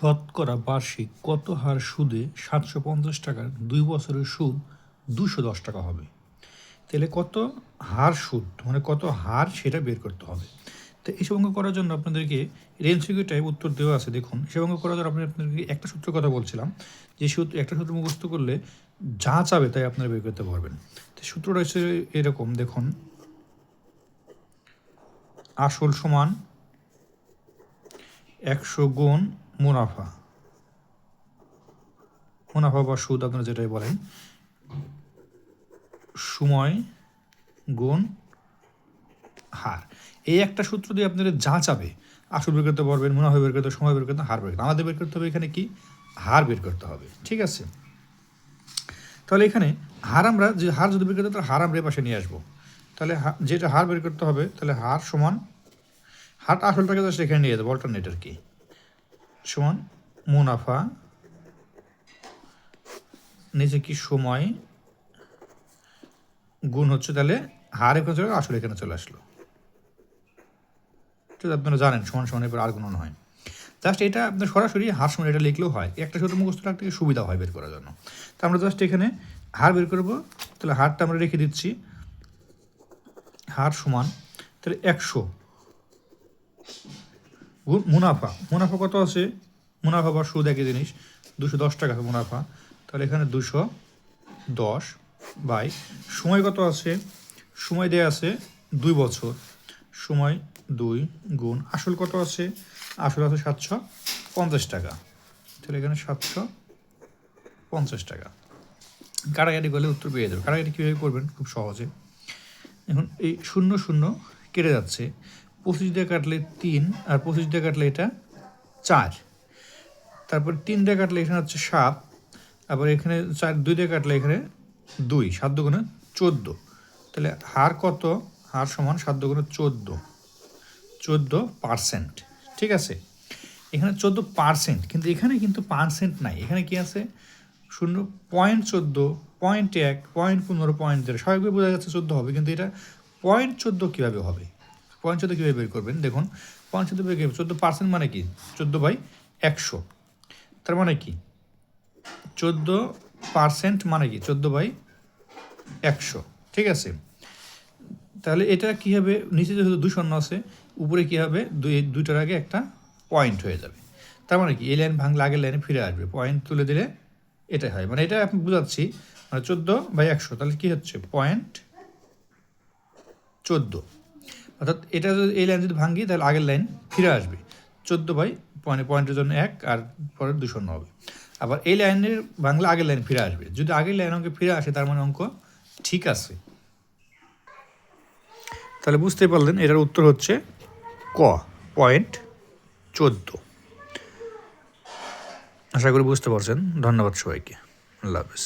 শতকরা বার্ষিক কত হার সুদে 750 টাকার 2 বছরের সুদ 210 টাকা হবে? তাহলে কত হার সুদ মানে কত হার সেটা বের করতে হবে। তো এইসব অঙ্ক করার জন্য আপনাদেরকে এমসিকিউ টাইপ উত্তর দেওয়া আছে, দেখুন। সে অঙ্ক করার জন্য আপনাদেরকে একটা সূত্র কথা বলছিলাম, যে একটা সূত্র মুখস্থ করলে যা চাবে তাই আপনারা বের করতে পারবেন। তো সূত্রটা হচ্ছে এরকম, দেখুন। আসল সমান 100 গুণ মুনাফা, মুনাফা বা সুদ আপনারা যেটাই বলেন, সময় গুণ হার। এই একটা সূত্র দিয়ে আপনারা যা চাবে আসল বের করতে পারবেন, মুনাফা বের করতে, সময় বের করতে, হার বের করতে। আমাদের বের করতে হবে এখানে কি, হার বের করতে হবে, ঠিক আছে? তাহলে এখানে হার আমরা যে হার যদি বের করতে তাহলে হার আমরা এ পাশে নিয়ে আসবো। তাহলে যেটা হার বের করতে হবে, তাহলে হার সমান, হার আসলটাকে জাস্ট এখানে নিয়ে যাবো, অল্টারনেটর কি সমান মুনাফা, নিচে কি সময় গুণ হচ্ছে, তাহলে হার এখানে চলে আসলে এখানে চলে আসলো। ঠিক আছে, আপনারা জানেন সমান সমান এবার আর গুণন হয়। জাস্ট এটা আপনার সরাসরি হার সমান এটা লিখলেও হয়, একটা সূত্র মুখস্থ রাখতে সুবিধা হয় বের করার জন্য। তো আমরা জাস্ট এখানে হার বের করবো, তাহলে হারটা আমরা রেখে দিচ্ছি, হার সমান তাহলে 100 গুণ মুনাফা। মুনাফা কত আছে, মুনাফা বা সুদ একই জিনিস, 210 টাকা মুনাফা, তাহলে এখানে 210 বাই সময় কত আছে, সময় দেওয়া আছে 2 বছর, সময় 2 গুণ আসল কত আছে, আসল আছে 750 টাকা, তাহলে এখানে 750 টাকা। কাটাকাটি করলে উত্তর পেয়ে যাবে। কাটাকাটি কীভাবে করবেন, খুব সহজে। এখন এই 0 0 কেটে যাচ্ছে, 25 দিয়ে কাটলে 3, আর 25 দিয়ে কাটলে এটা 4, তারপর 3 দিয়ে কাটলে এখানে হচ্ছে 7, আবার এখানে 2 দিয়ে কাটলে এখানে 2, 7 দুগুণে 14, তাহলে হার কত, হার সমান 7 দুগুণে 14%, ঠিক আছে? এখানে 14%, কিন্তু এখানে কিন্তু পার্সেন্ট নাই, এখানে কি আছে 0.14, 0.1, 0.15, 0.0, স্বাভাবিকভাবে বোঝা যাচ্ছে 14 হবে, কিন্তু এটা 0.14 কীভাবে হবে, 0.14 কীভাবে বের করবেন, দেখুন। 0.14 বের করবে, 14% মানে কি 14/100, তার মানে কি 14% মানে কি 14/100, ঠিক আছে? তাহলে এটা কী হবে, নিচে যেহেতু 2 শূন্য আছে, উপরে কী হবে, দুইটার আগে একটা পয়েন্ট হয়ে যাবে, তার মানে কি এই লাইন ভাঙলে আগের লাইনে ফিরে আসবে, পয়েন্ট তুলে দিলে এটাই হয়, মানে এটা আপনি বুঝাচ্ছি, মানে 14/100, তাহলে কী হচ্ছে 0.14, অর্থাৎ এটা যদি এই লাইন যদি ভাঙি তাহলে আগের লাইন ফিরে আসবে, 14 পয়েন্টের জন্য 1 আর পরের 2 শূন্য হবে। আবার এই লাইনের ভাঙলে আগের লাইন ফিরে আসবে, যদি আগের লাইন অঙ্কে ফিরে আসে তার মানে অঙ্ক ঠিক আছে। তাহলে বুঝতে পারলেন এটার উত্তর হচ্ছে ক, 0.14। আশা করি বুঝতে পারছেন। ধন্যবাদ সবাইকে, আল্লাহ হাফেজ।